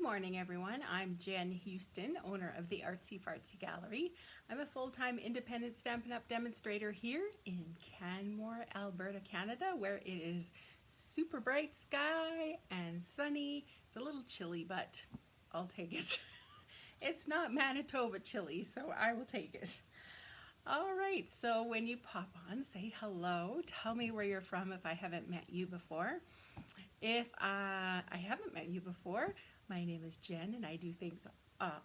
morning, everyone. I'm Jen Houston, owner of the Artsy Fartsy Gallery. I'm a full-time independent Stampin' Up! Demonstrator here in Canmore, Alberta, Canada, where it is super bright sky and sunny. It's a little chilly, but I'll take it. It's not Manitoba chilly, so I will take it. All right, so when you pop on, say hello. Tell me where you're from if I haven't met you before. If I haven't met you before, my name is Jen and I do things,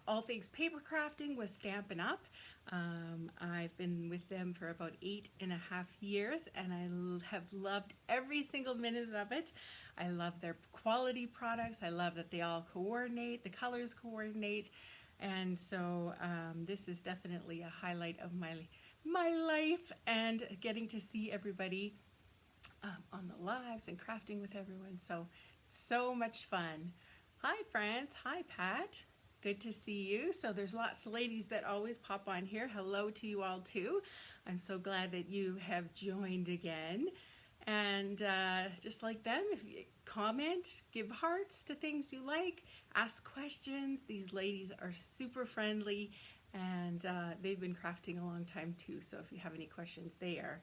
all things paper crafting with Stampin' Up. I've been with them for about 8.5 years and I have loved every single minute of it. I love their quality products. I love that they all coordinate, the colors coordinate. And so this is definitely a highlight of my life, and getting to see everybody on the lives and crafting with everyone. So much fun. Hi friends, hi Pat. Good to see you. So there's lots of ladies that always pop on here. Hello to you all too. I'm so glad that you have joined again. And just like them, if you comment, give hearts to things you like, ask questions. These ladies are super friendly and they've been crafting a long time too. So if you have any questions, they are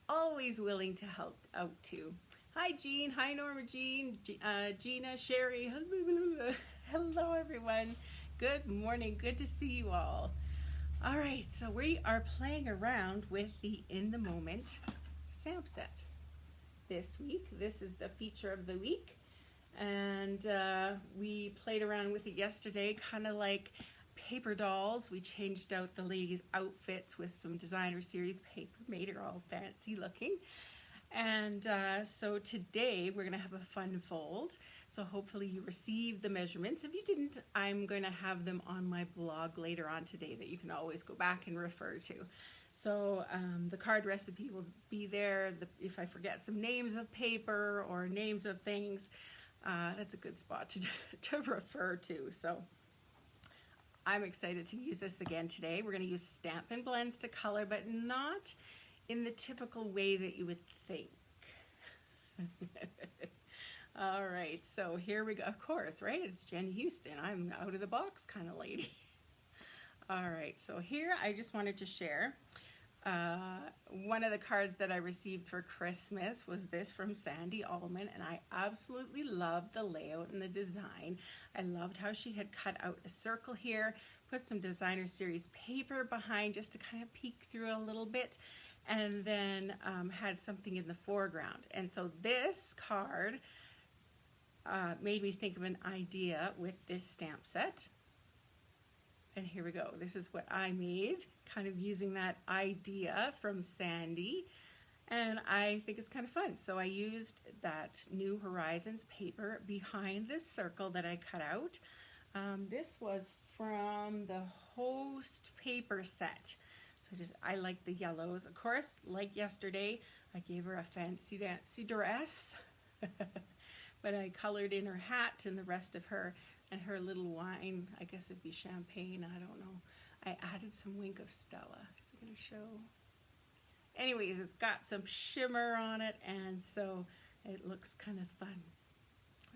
always willing to help out too. Hi Jean, hi Norma Jean, Gina, Sherry, hello everyone. Good morning, good to see you all. All right, so we are playing around with the In the Moment stamp set this week. This is the feature of the week, and we played around with it yesterday, kind of like paper dolls. We changed out the ladies' outfits with some designer series paper, made her all fancy looking. And so today we're going to have a fun fold. So hopefully you received the measurements. If you didn't, I'm going to have them on my blog later on today that you can always go back and refer to. So the card recipe will be there. If I forget some names of paper or names of things, that's a good spot to refer to. So I'm excited to use this again today. We're going to use Stampin' Blends to color, but not in the typical way that you would think. All right, so here we go. Of course, right? It's Jen Houston. I'm out of the box kind of lady. All right, so here I just wanted to share one of the cards that I received for Christmas was this from Sandy Allman, and I absolutely loved the layout and the design. I loved how she had cut out a circle here, put some designer series paper behind just to kind of peek through a little bit, and then had something in the foreground. And so this card made me think of an idea with this stamp set. And here we go. This is what I made, kind of using that idea from Sandy. And I think it's kind of fun. So I used that New Horizons paper behind this circle that I cut out. This was from the Host paper set. So I like the yellows. Of course, like yesterday, I gave her a fancy dancy dress. But I colored in her hat and the rest of her, and her little wine, I guess it'd be champagne, I don't know. I added some Wink of Stella. Is it going to show? Anyways, it's got some shimmer on it, and so it looks kind of fun.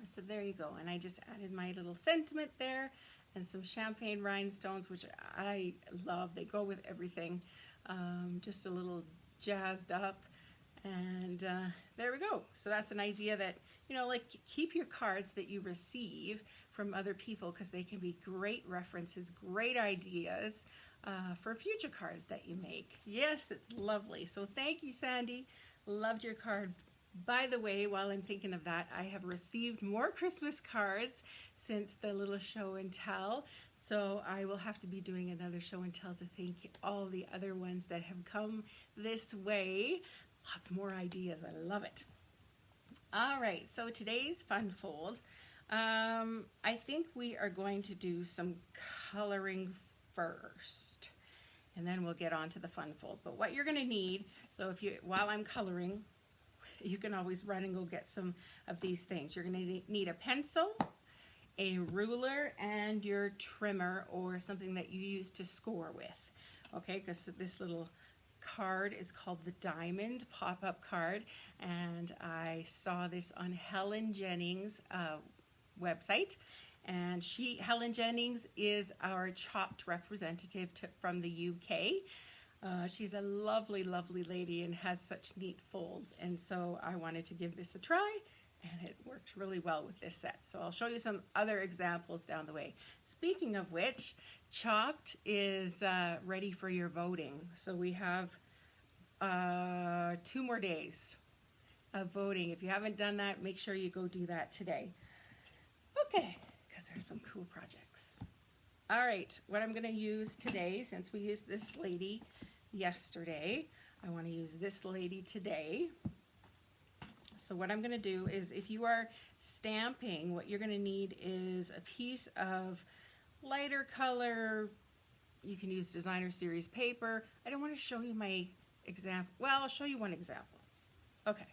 So there you go, and I just added my little sentiment there and some champagne rhinestones, which I love. They go with everything. Just a little jazzed up, and there we go. So that's an idea that, you know, like, keep your cards that you receive from other people, because they can be great references, great ideas for future cards that you make. Yes, it's lovely. So thank you, Sandy. Loved your card. By the way, while I'm thinking of that, I have received more Christmas cards since the little show and tell. So I will have to be doing another show and tell to thank all the other ones that have come this way. Lots more ideas. I love it. All right, so today's fun fold, I think we are going to do some coloring first, and then we'll get on to the fun fold. But what you're going to need, so while I'm coloring, you can always run and go get some of these things. You're going to need a pencil, a ruler, and your trimmer or something that you use to score with. Okay, because this little card is called the Diamond pop-up card, and I saw this on Helen Jennings' website, And Helen Jennings, is our Chopped representative from the UK. She's a lovely, lovely lady and has such neat folds. And so I wanted to give this a try, and it worked really well with this set. So I'll show you some other examples down the way. Speaking of which, Chopped is ready for your voting. So we have 2 more days of voting. If you haven't done that, make sure you go do that today. Okay, because there's some cool projects. All right, what I'm going to use today, since we used this lady yesterday, I want to use this lady today. So what I'm going to do is, if you are stamping, what you're going to need is a piece of lighter color. You can use designer series paper. I don't want to show you my example. Well, I'll show you one example. Okay,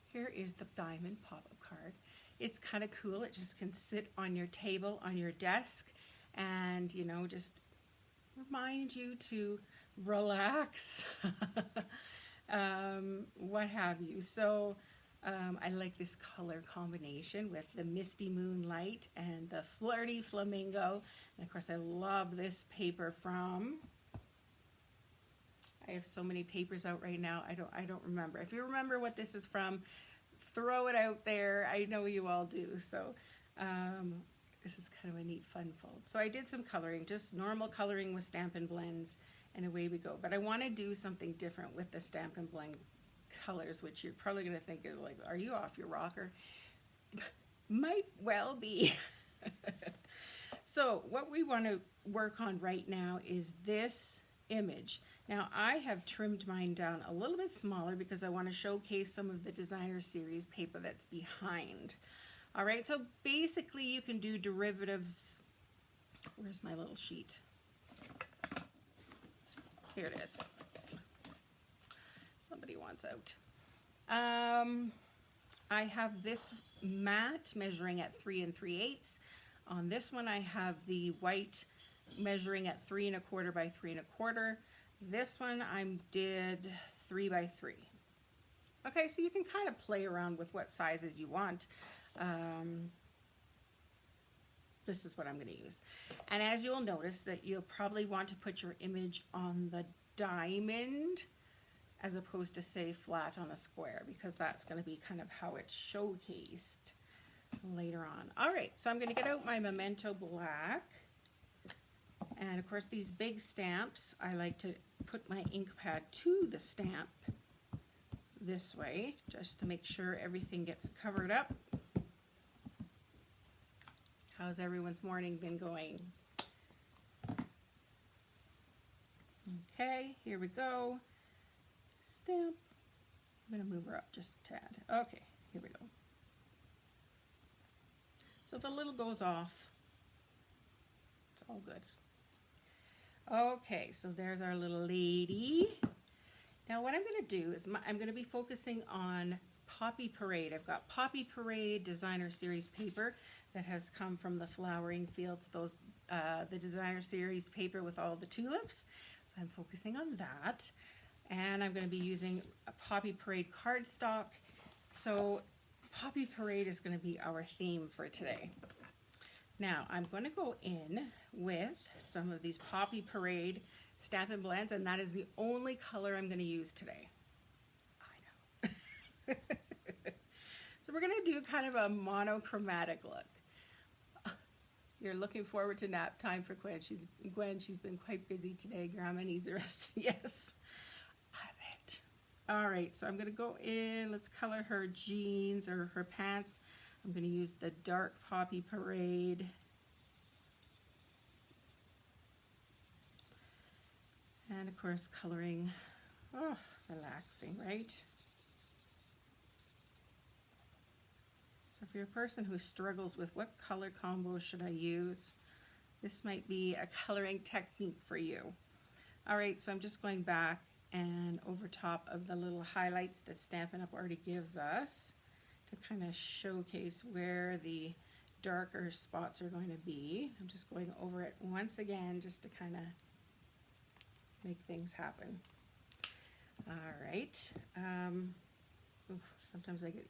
here is the diamond pop-up card. It's kind of cool. It just can sit on your table, on your desk, and, you know, just remind you to relax, what have you. So I like this color combination with the misty moonlight and the flirty flamingo. And of course, I love this paper from, I have so many papers out right now, I don't remember. If you remember what this is from, throw it out there. I know you all do. So this is kind of a neat fun fold. So I did some coloring, just normal coloring with Stampin' Blends, and away we go. But I want to do something different with the Stampin' Blend colors, which you're probably going to think is like, are you off your rocker? Might well be. So what we want to work on right now is this image. Now I have trimmed mine down a little bit smaller because I want to showcase some of the designer series paper that's behind. All right, so basically you can do derivatives. Where's my little sheet? Here it is. Somebody wants out. I have this mat measuring at 3 3/8. On this one I have the white measuring at 3 1/4 by 3 1/4. This one I did 3 by 3. Okay, so you can kind of play around with what sizes you want. This is what I'm going to use. And as you'll notice that you'll probably want to put your image on the diamond as opposed to, say, flat on a square, because that's going to be kind of how it's showcased later on. All right, so I'm going to get out my Memento Black. And of course, these big stamps, I like to put my ink pad to the stamp this way, just to make sure everything gets covered up. How's everyone's morning been going? Okay, here we go. Stamp. I'm going to move her up just a tad. Okay, here we go. So if a little goes off, it's all good. Okay, so there's our little lady. Now what I'm going to do is I'm going to be focusing on Poppy Parade. I've got Poppy Parade designer series paper that has come from the Flowering Fields, those the designer series paper with all the tulips. So I'm focusing on that. And I'm going to be using a Poppy Parade cardstock. So Poppy Parade is going to be our theme for today. Now I'm going to go in with some of these Poppy Parade Stampin' Blends, and that is the only color I'm going to use today. I know. So we're going to do kind of a monochromatic look. You're looking forward to nap time for Gwen. She's been quite busy today. Grandma needs a rest. Yes, I bet. All right, so I'm going to go in. Let's color her jeans or her pants. I'm going to use the dark Poppy Parade. And of course, coloring. Oh, relaxing, right? So if you're a person who struggles with what color combo should I use, this might be a coloring technique for you. All right, so I'm just going back and over top of the little highlights that Stampin' Up already gives us to kind of showcase where the darker spots are going to be. I'm just going over it once again just to kind of make things happen. All right. Sometimes I get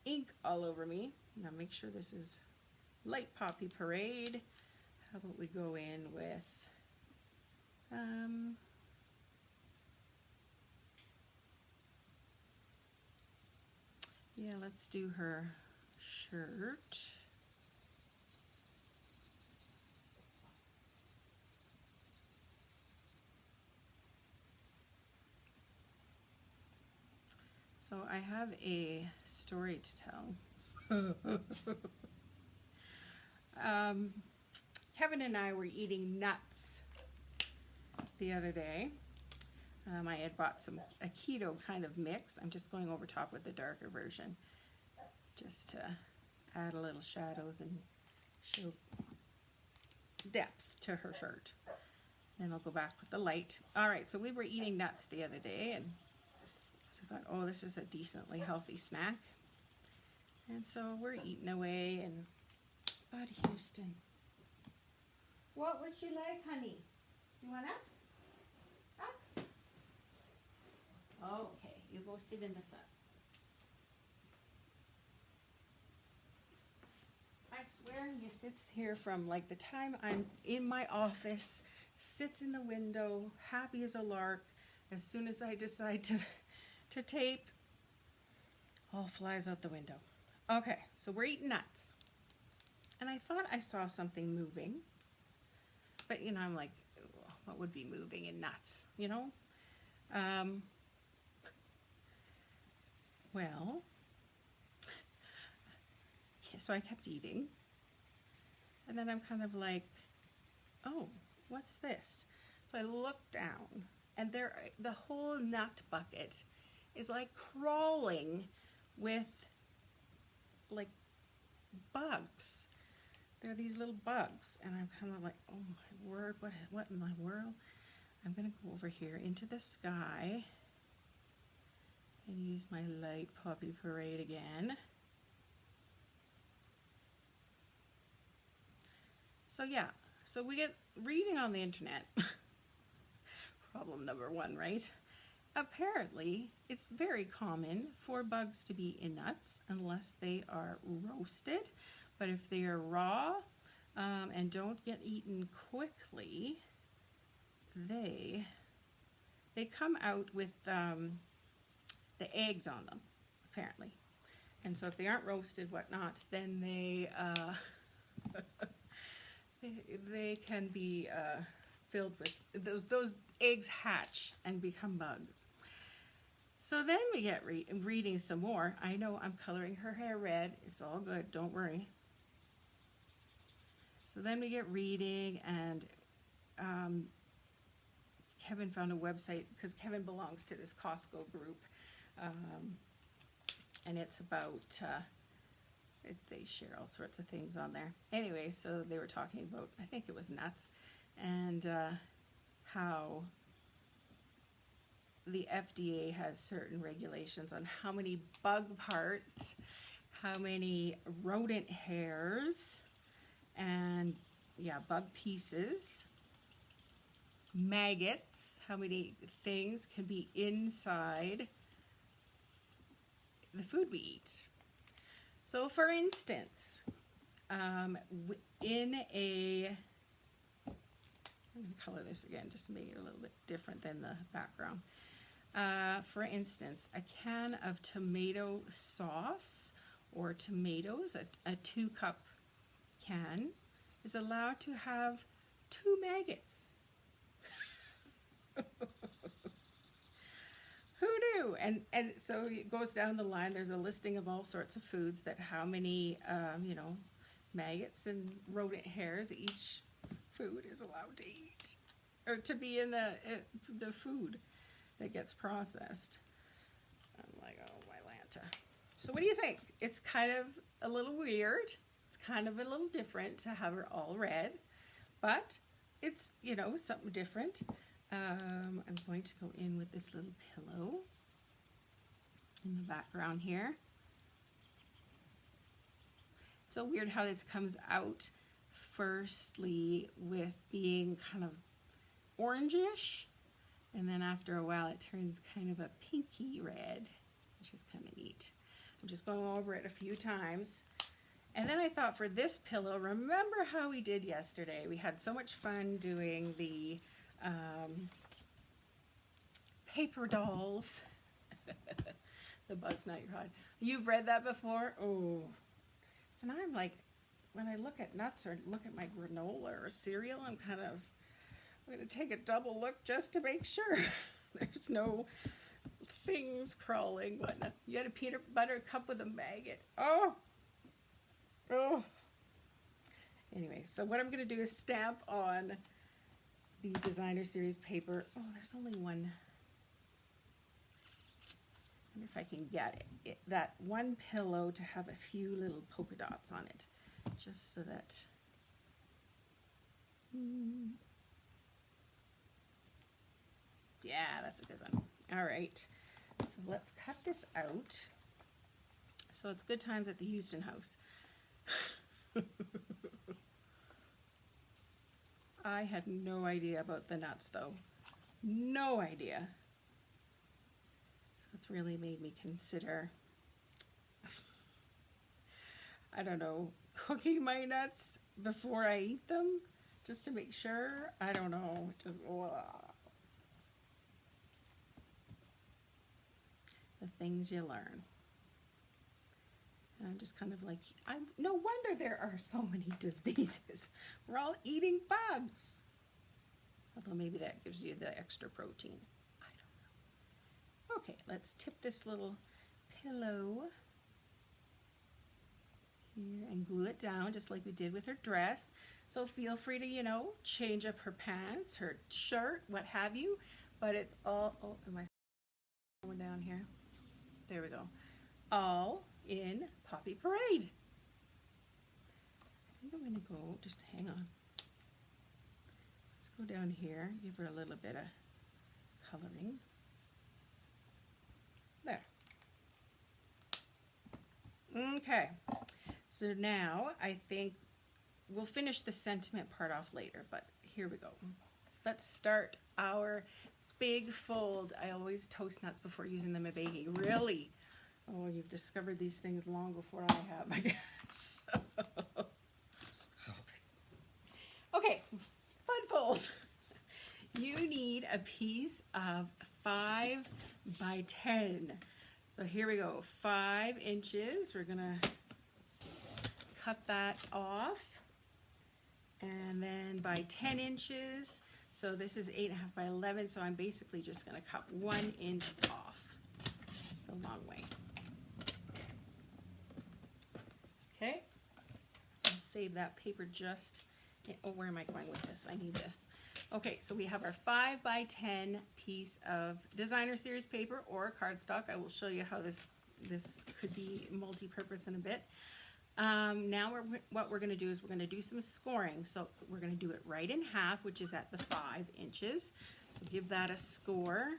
ink all over me. Now make sure this is light poppy parade. How about we go in with yeah, let's do her shirt. So I have a story to tell. Kevin and I were eating nuts the other day. I had bought a keto kind of mix. I'm just going over top with the darker version just to add a little shadows and show depth to her shirt. Then I'll go back with the light. All right, so we were eating nuts the other day, and so I thought, oh, this is a decently healthy snack. And so we're eating away, and Bud Houston. What would you like, honey? You want up? Up? Okay, you go sit in the sun. I swear he sits here from like the time I'm in my office, sits in the window, happy as a lark. As soon as I decide to tape, all flies out the window. Okay, so we're eating nuts. And I thought I saw something moving. But, you know, I'm like, what would be moving in nuts, you know? Well, so I kept eating. And then I'm kind of like, oh, what's this? So I looked down, and the whole nut bucket is like crawling with like bugs. There are these little bugs, and I'm kind of like, oh my word, what in the world? I'm going to go over here into the sky and use my light poppy parade again. So yeah, so we get reading on the internet. Problem number one, right? Apparently, it's very common for bugs to be in nuts unless they are roasted. But if they are raw and don't get eaten quickly, they come out with the eggs on them, apparently. And so if they aren't roasted, whatnot, then they they can be filled with those eggs hatch and become bugs. So then we get reading some more. I know I'm coloring her hair red. It's all good. Don't worry. So then we get reading, and Kevin found a website because Kevin belongs to this Costco group, and it's about they share all sorts of things on there. Anyway, so they were talking about, I think it was nuts, and how the FDA has certain regulations on how many bug parts, how many rodent hairs, and yeah, bug pieces, maggots, how many things can be inside the food we eat. So for instance, I'm going to color this again just to make it a little bit different than the background. For instance, a can of tomato sauce or tomatoes, a 2-cup can, is allowed to have 2 maggots. Who knew? And so it goes down the line. There's a listing of all sorts of foods that how many, maggots and rodent hairs each food is allowed to eat, or to be in the food that gets processed. I'm like, oh, my Lanta. So what do you think? It's kind of a little weird. It's kind of a little different to have her all red, but it's, something different. I'm going to go in with this little pillow in the background here. It's so weird how this comes out firstly with being kind of orangish, and then after a while it turns kind of a pinky red, which is kind of neat. I'm just going over it a few times, And then I thought for this pillow, remember how we did yesterday? We had so much fun doing the paper dolls. The bug's not your hide. You've read that before? Oh. So now I'm like, when I look at nuts or look at my granola or cereal, I'm going to take a double look just to make sure there's no things crawling. Whatnot. You had a peanut butter cup with a maggot. Oh. Oh. Anyway, so what I'm going to do is stamp on the designer series paper. Oh, there's only one. I wonder if I can get it, that one pillow to have a few little polka dots on it, just so that. Yeah, that's a good one. All right, so let's cut this out. So it's good times at the Houston house. I had no idea about the nuts though. No idea. So it's really made me consider, I don't know, cooking my nuts before I eat them, just to make sure. I don't know. Just, the things you learn. And I'm just kind of like, no wonder there are so many diseases. We're all eating bugs. Although maybe that gives you the extra protein. I don't know. Okay, let's tip this little pillow here and glue it down just like we did with her dress. So feel free to, you know, change up her pants, her shirt, what have you. But it's all, oh, am I going down here? There we go. All in Poppy Parade. I think I'm going to go, just hang on. Let's go down here, give her a little bit of coloring. There. Okay, so now I think we'll finish the sentiment part off later, but here we go. Let's start our big fold. I always toast nuts before using them in baking. Really? Oh, you've discovered these things long before I have, I guess. Okay, fun fold. You need a piece of 5 by 10. So here we go, 5 inches. We're gonna cut that off. And then by 10 inches, so this is 8.5 by 11, so I'm basically just gonna cut 1 inch off the long way. Okay, I'll save that paper just, oh, where am I going with this? I need this. Okay, so we have our 5 by 10 piece of designer series paper or cardstock. I will show you how this could be multi-purpose in a bit. Now what we're going to do is we're going to do some scoring. So we're going to do it right in half, which is at the 5 inches. So give that a score.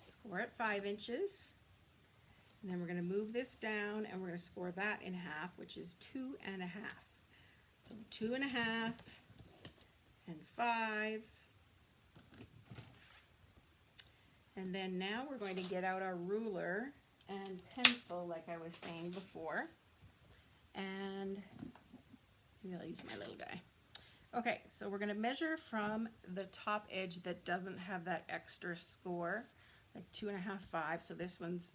Score at 5 inches. And then we're going to move this down and we're going to score that in half, which is 2.5. So 2.5 and 5. And then now we're going to get out our ruler and pencil, like I was saying before. And maybe I'll use my little guy. Okay, so we're going to measure from the top edge that doesn't have that extra score, like 2.5, 5. So this one's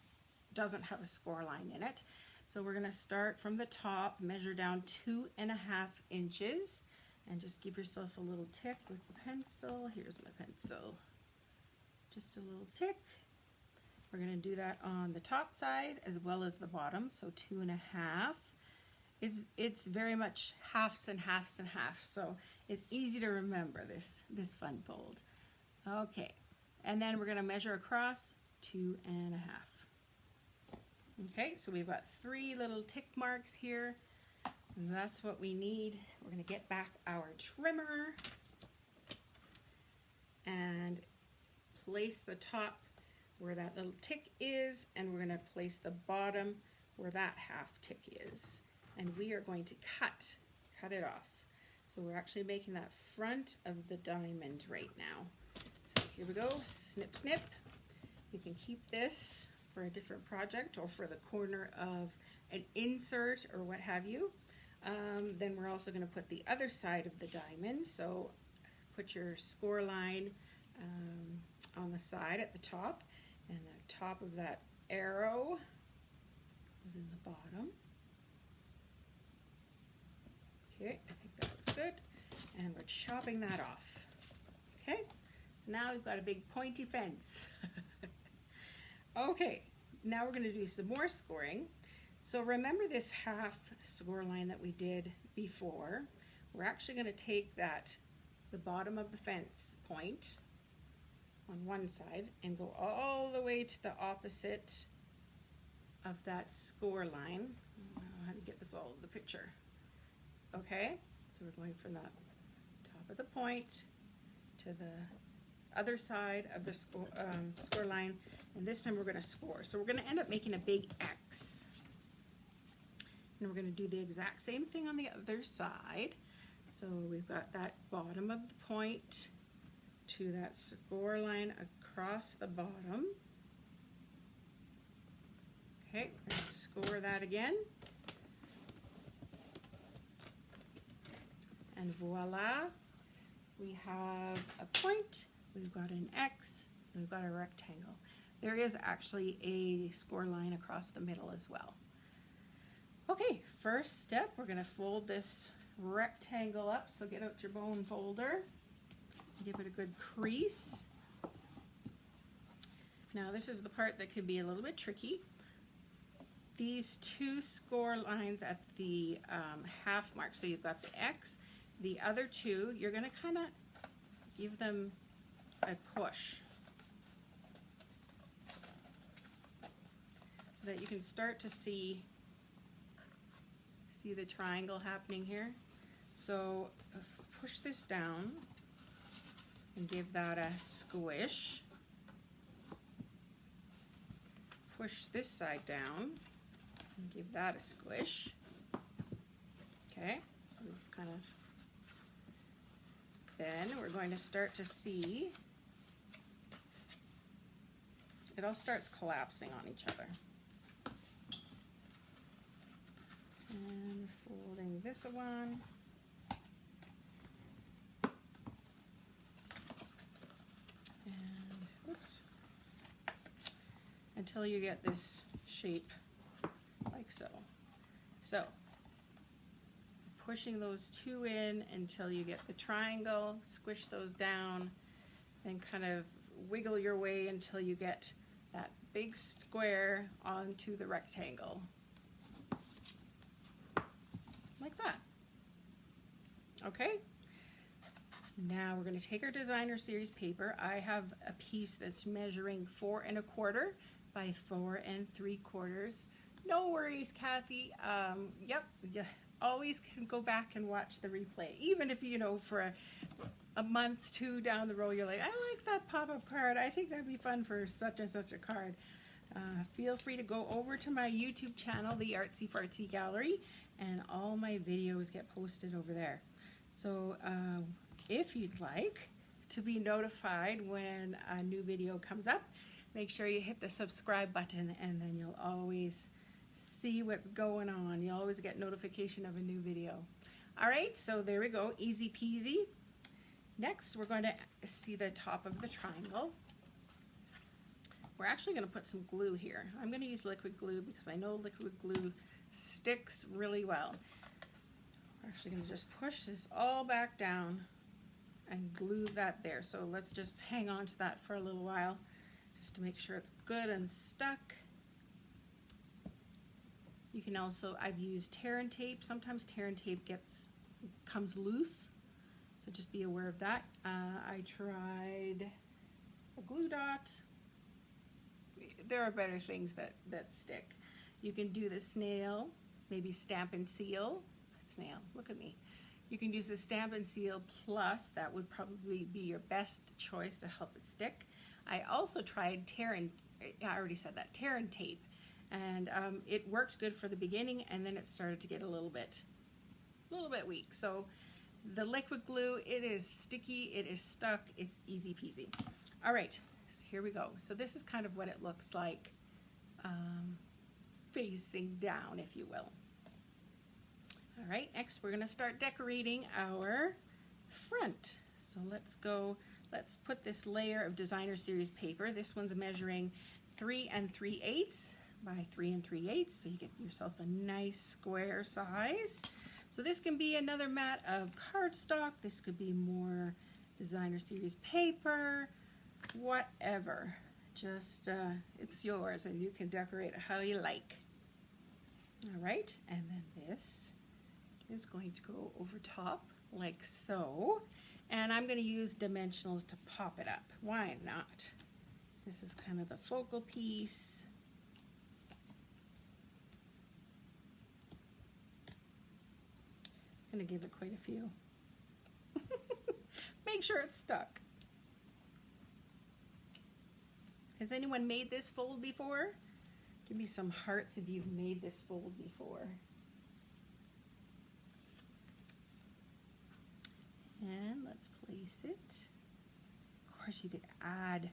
doesn't have a score line in it. So we're going to start from the top, measure down 2.5 inches, and just give yourself a little tick with the pencil. Here's my pencil. Just a little tick. We're going to do that on the top side as well as the bottom, so 2.5. It's very much halves and halves and halves, so it's easy to remember this fun fold. Okay, and then we're going to measure across 2.5. Okay, so we've got 3 little tick marks here. That's what we need. We're going to get back our trimmer and place the top where that little tick is, and we're going to place the bottom where that half tick is. And we are going to cut it off. So we're actually making that front of the diamond right now. So here we go, snip, snip. You can keep this for a different project or for the corner of an insert or what have you. Then we're also going to put the other side of the diamond. So put your score line on the side at the top, and the top of that arrow is in the bottom. Okay, I think that looks good. And we're chopping that off. Okay, so now we've got a big pointy fence. Okay, now we're going to do some more scoring. So remember this half score line that we did before. We're actually going to take the bottom of the fence point on one side and go all the way to the opposite of that score line. I don't know how to get this all in the picture. Okay, so we're going from the top of the point to the other side of the score line, and this time we're going to score. So we're going to end up making a big X. And we're going to do the exact same thing on the other side. So we've got that bottom of the point to that score line across the bottom. Okay, we're going to score that again. And voila, we have a point, we've got an X, we've got a rectangle. There is actually a score line across the middle as well. Okay, first step, we're going to fold this rectangle up. So get out your bone folder, give it a good crease. Now this is the part that could be a little bit tricky. These two score lines at the half mark, so you've got the X, the other two, you're going to kind of give them a push so that you can start to see the triangle happening here. So push this down and give that a squish. Push this side down and give that a squish. Okay, so we've kind of, then we're going to start to see, it all starts collapsing on each other. And folding this one. And oops. Until you get this shape like so. So pushing those two in until you get the triangle, squish those down, and kind of wiggle your way until you get that big square onto the rectangle. Like that. Okay, now we're going to take our designer series paper. I have a piece that's measuring 4 1/4 by 4 3/4. No worries, Kathy. Yep, you always can go back and watch the replay. Even if, you know, for a month, 2 down the road, you're like, I like that pop-up card. I think that'd be fun for such and such a card. Feel free to go over to my YouTube channel, the Artsy Fartsy Gallery, and all my videos get posted over there. So if you'd like to be notified when a new video comes up, make sure you hit the subscribe button, and then you'll always see what's going on. You'll always get notification of a new video. All right, so there we go, easy peasy. Next, we're going to see the top of the triangle. We're actually going to put some glue here. I'm going to use liquid glue because I know liquid glue sticks really well. We're actually going to just push this all back down and glue that there. So let's just hang on to that for a little while just to make sure it's good and stuck. You can also, I've used tear and tape. Sometimes tear and tape comes loose, so just be aware of that. I tried a glue dot. There are better things that stick. You can do the snail, maybe stamp and seal. Snail, look at me. You can use the stamp and seal plus, that would probably be your best choice to help it stick. I also tried tear and tape, and it worked good for the beginning, and then it started to get a little bit weak. So the liquid glue, it is sticky, it is stuck, it's easy peasy. All right, so here we go. So this is kind of what it looks like facing down, if you will. All right, next we're gonna start decorating our front. So let's put this layer of designer series paper. This one's measuring 3 3/8 by 3 3/8, so you get yourself a nice square size. So this can be another mat of cardstock. This could be more designer series paper, whatever. Just, it's yours and you can decorate it how you like. All right, and then this is going to go over top like so. And I'm going to use dimensionals to pop it up. Why not? This is kind of the focal piece. I'm going to give it quite a few. Make sure it's stuck. Has anyone made this fold before? Give me some hearts if you've made this fold before. And let's place it. Of course, you could add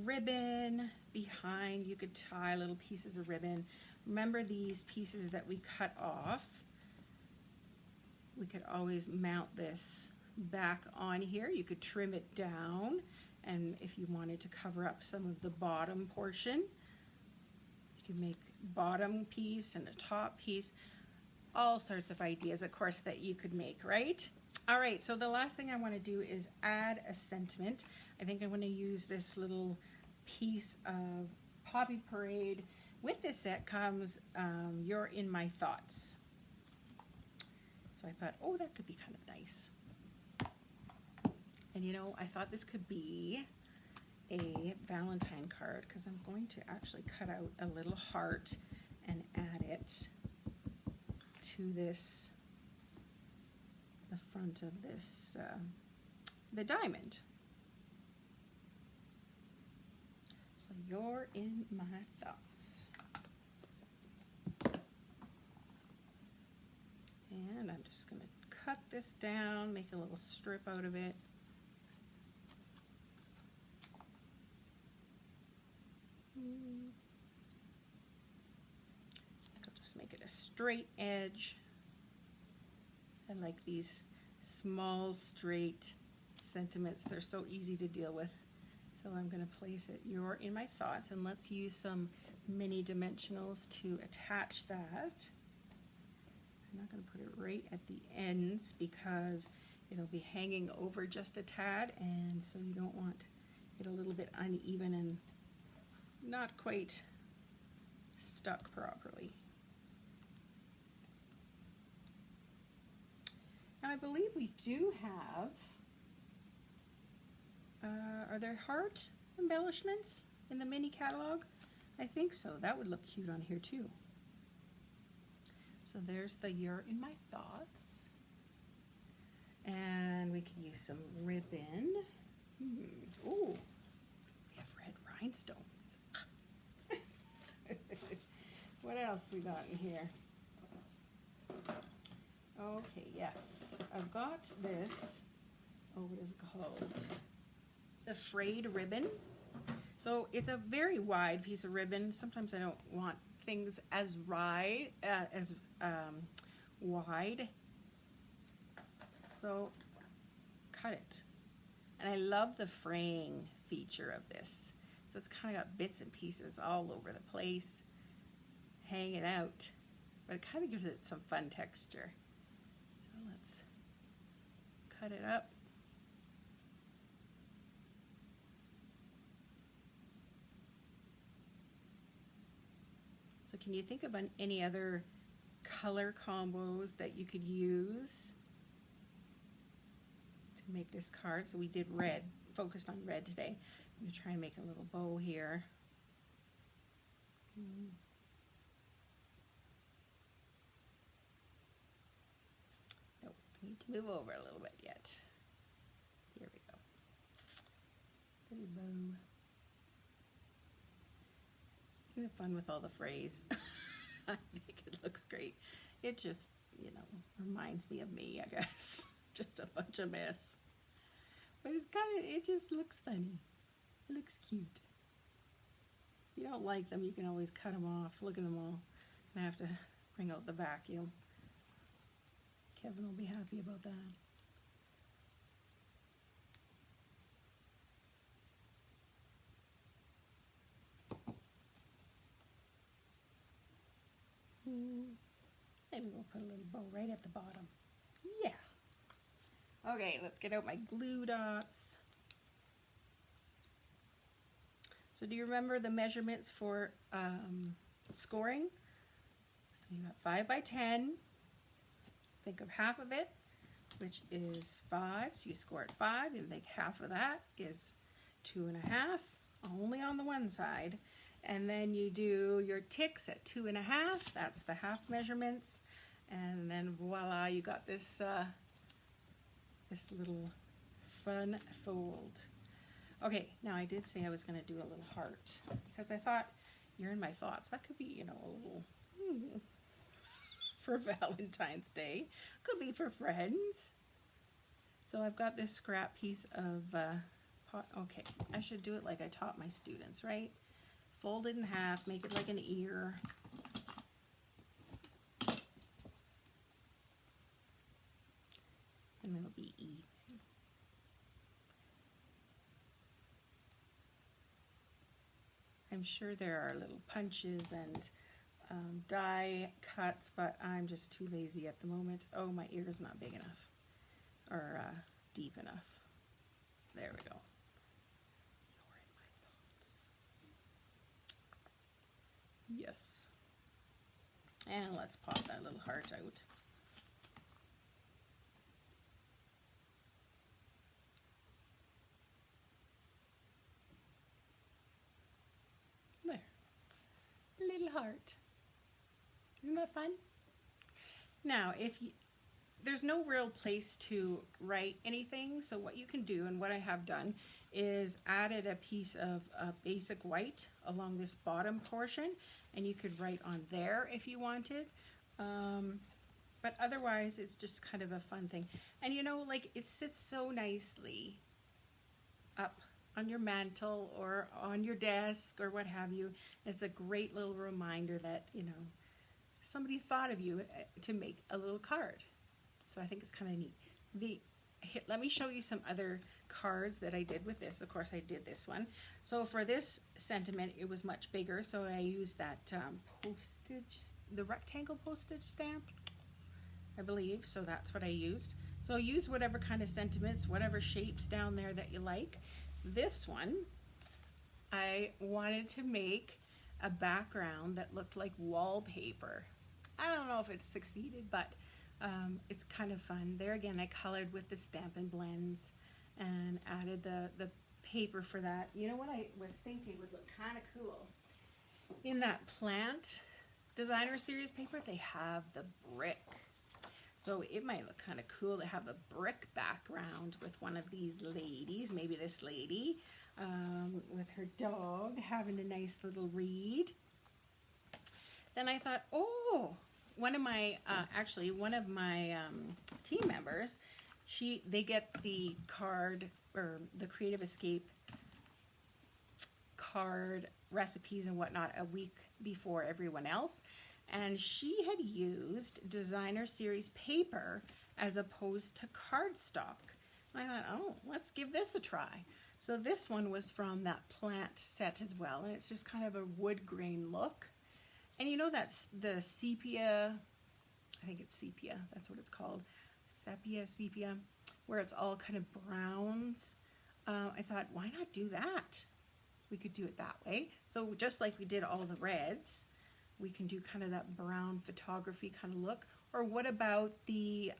ribbon behind. You could tie little pieces of ribbon. Remember these pieces that we cut off? We could always mount this back on here. You could trim it down, and if you wanted to cover up some of the bottom portion, you could make bottom piece and a top piece. All sorts of ideas, of course, that you could make, right? All right, so the last thing I want to do is add a sentiment. I think I'm going to use this little piece of Poppy Parade. With this set comes You're in My Thoughts. So I thought, oh, that could be kind of nice. And you know, I thought this could be a Valentine card because I'm going to actually cut out a little heart and add it to this, the front of this, the diamond. So you're in my thoughts. And I'm just going to cut this down, make a little strip out of it. I'll just make it a straight edge. I like these small, straight sentiments. They're so easy to deal with. So I'm going to place it, You're in My Thoughts, and let's use some mini dimensionals to attach that. I'm not going to put it right at the ends because it'll be hanging over just a tad, and so you don't want it a little bit uneven and not quite stuck properly. Now I believe we do have, are there heart embellishments in the mini catalog? I think so. That would look cute on here too. So there's the You're in My Thoughts. And we could use some ribbon. Ooh, we have red rhinestones. What else we got in here? Okay, yes. I've got this, oh, what is it called? The frayed ribbon. So it's a very wide piece of ribbon. Sometimes I don't want things as wide, so cut it. And I love the fraying feature of this. So it's kind of got bits and pieces all over the place, hanging out, but it kind of gives it some fun texture. So let's cut it up. So can you think of any other color combos that you could use to make this card? So we did red, focused on red today. I'm going to try and make a little bow here. Nope, I need to move over a little bit yet. Here we go. Little bow. Isn't it fun with all the frays? I think it looks great. It just, you know, reminds me of me, I guess. Just a bunch of mess. But it's kind of, it just looks funny. It looks cute. If you don't like them, you can always cut them off. Look at them all I have to bring out the vacuum. Kevin will be happy about that. Maybe we'll put a little bow right at the bottom. Yeah. Okay, let's get out my glue dots. So do you remember the measurements for scoring? So you got 5 by 10. Think of half of it, which is 5. So you score at 5, and think half of that is 2.5, only on the one side. And then you do your ticks at 2.5. That's the half measurements. And then voila, you got this this little fun fold. Okay, now I did say I was going to do a little heart because I thought you're in my thoughts. That could be, you know, a little for Valentine's Day. Could be for friends. So I've got this scrap piece of okay, I should do it like I taught my students, right? Fold it in half, make it like an ear. And it'll be even. I'm sure there are little punches and die cuts, but I'm just too lazy at the moment. Oh, my ear is not big enough or deep enough. There we go. You're in my thoughts. Yes. And let's pop that little heart out. There. Little heart. Isn't that fun? Now, there's no real place to write anything, so what you can do, and what I have done, is added a piece of basic white along this bottom portion, and you could write on there if you wanted. But otherwise, it's just kind of a fun thing. And you know, like, it sits so nicely up on your mantle or on your desk or what have you. It's a great little reminder that, you know, somebody thought of you to make a little card. So I think it's kind of neat. Let me show you some other cards that I did with this. Of course, I did this one. So for this sentiment, it was much bigger, so I used that the rectangle postage stamp, I believe. So that's what I used. So use whatever kind of sentiments, whatever shapes down there that you like. This one, I wanted to make a background that looked like wallpaper. I don't know if it succeeded, but it's kind of fun. There again, I colored with the Stampin' Blends and added the paper for that. You know what I was thinking would look kind of cool? In that plant designer series paper, they have the brick. So it might look kind of cool to have a brick background with one of these ladies, maybe this lady, with her dog having a nice little read. Then I thought, oh, one of my team members, they get the card or the Creative Escape card recipes and whatnot a week before everyone else. And she had used designer series paper as opposed to cardstock. And I thought, oh, let's give this a try. So this one was from that plant set as well, and it's just kind of a wood grain look. And you know, that's the sepia, I think it's sepia, that's what it's called, sepia, where it's all kind of browns. I thought, why not do that? We could do it that way. So just like we did all the reds, we can do kind of that brown photography kind of look. Or what about the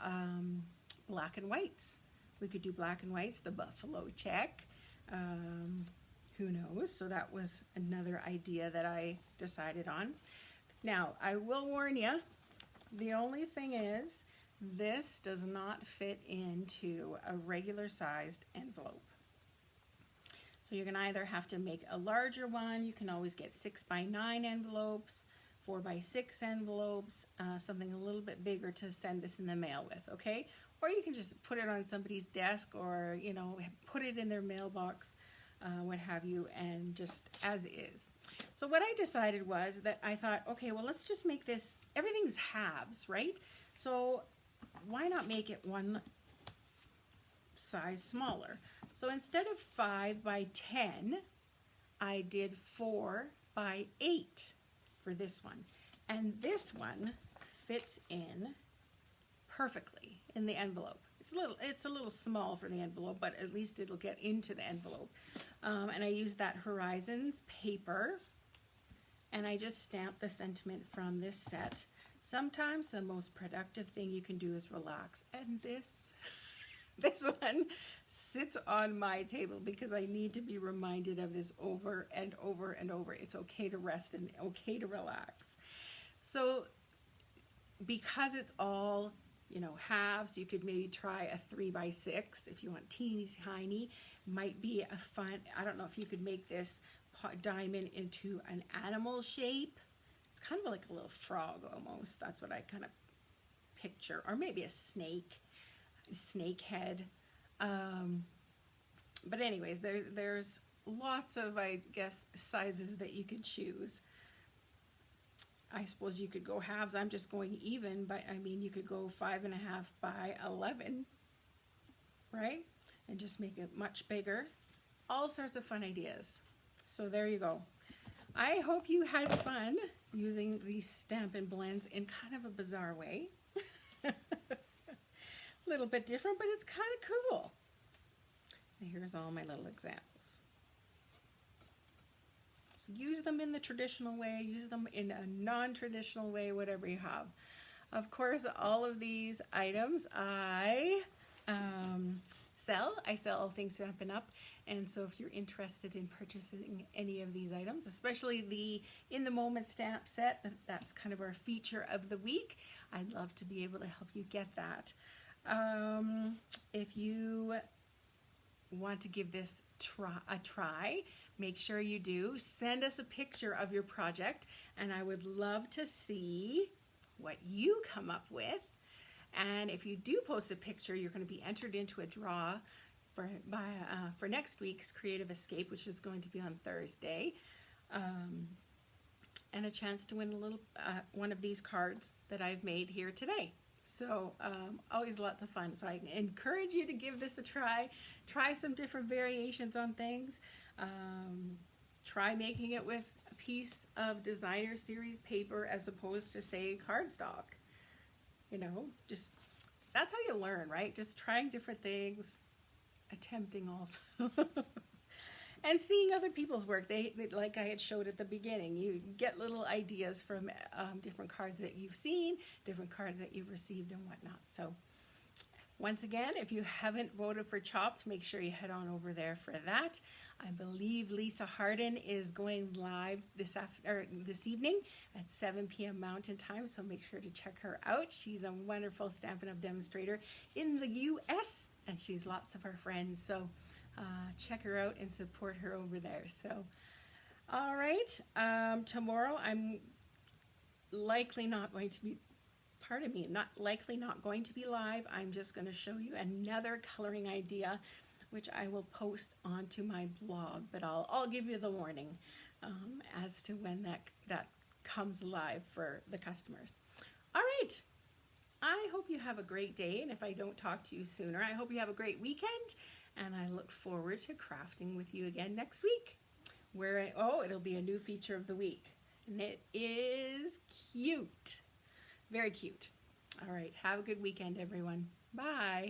black and whites? We could do black and whites, the buffalo check. Who knows? So that was another idea that I decided on. Now, I will warn you, the only thing is, this does not fit into a regular sized envelope. So you're gonna either have to make a larger one. You can always get 6x9 envelopes, 4x6 envelopes, something a little bit bigger to send this in the mail with, okay? Or you can just put it on somebody's desk or, you know, put it in their mailbox. what have you, and just as is. So what I decided was that I thought, okay, well, let's just make this, everything's halves, right? So why not make it one size smaller? So instead of 5 by 10, I did 4 by 8 for this one. And this one fits in perfectly in the envelope. It's a little small for the envelope, but at least it'll get into the envelope. And I used that Horizons paper, and I just stamped the sentiment from this set. Sometimes the most productive thing you can do is relax. And this one sits on my table because I need to be reminded of this over and over and over. It's okay to rest and okay to relax. So because it's all, you know, halves, you could maybe try a 3 by 6 if you want teeny tiny. Might be a fun, I don't know if you could make this diamond into an animal shape. It's kind of like a little frog almost. That's what I kind of picture. Or maybe a snake head. But anyways, there's lots of, I guess, sizes that you could choose. I suppose you could go halves. I'm just going even, but I mean, you could go 5.5 by 11, right? And just make it much bigger. All sorts of fun ideas. So there you go. I hope you had fun using these Stampin' Blends in kind of a bizarre way. A little bit different, but it's kind of cool. So here's all my little examples. So use them in the traditional way, use them in a non-traditional way, whatever you have. Of course, all of these items I sell. I sell all things Stampin' Up. And so if you're interested in purchasing any of these items, especially the In the Moment stamp set, that's kind of our feature of the week. I'd love to be able to help you get that. If you want to give this a try, make sure you do. Send us a picture of your project, and I would love to see what you come up with. And if you do post a picture, you're going to be entered into a draw for next week's Creative Escape, which is going to be on Thursday, and a chance to win a little one of these cards that I've made here today. So always lots of fun. So I encourage you to give this a try. Try some different variations on things. Try making it with a piece of designer series paper as opposed to, say, cardstock. You know, just that's how you learn, right? Just trying different things, attempting also. And seeing other people's work. They, like I had showed at the beginning, you get little ideas from different cards that you've seen, different cards that you've received and whatnot. So once again, if you haven't voted for Chopped, make sure you head on over there for that. I believe Lisa Harden is going live this evening at 7 p.m. Mountain Time, so make sure to check her out. She's a wonderful Stampin' Up! Demonstrator in the U.S., and she's lots of our friends, so check her out and support her over there. So, all right, tomorrow I'm likely not going to be, not going to be live. I'm just going to show you another coloring idea, which I will post onto my blog, but I'll give you the warning as to when that comes live for the customers. All right. I hope you have a great day, and if I don't talk to you sooner, I hope you have a great weekend, and I look forward to crafting with you again next week, where it'll be a new feature of the week, and it is cute. Very cute. All right, have a good weekend, everyone. Bye.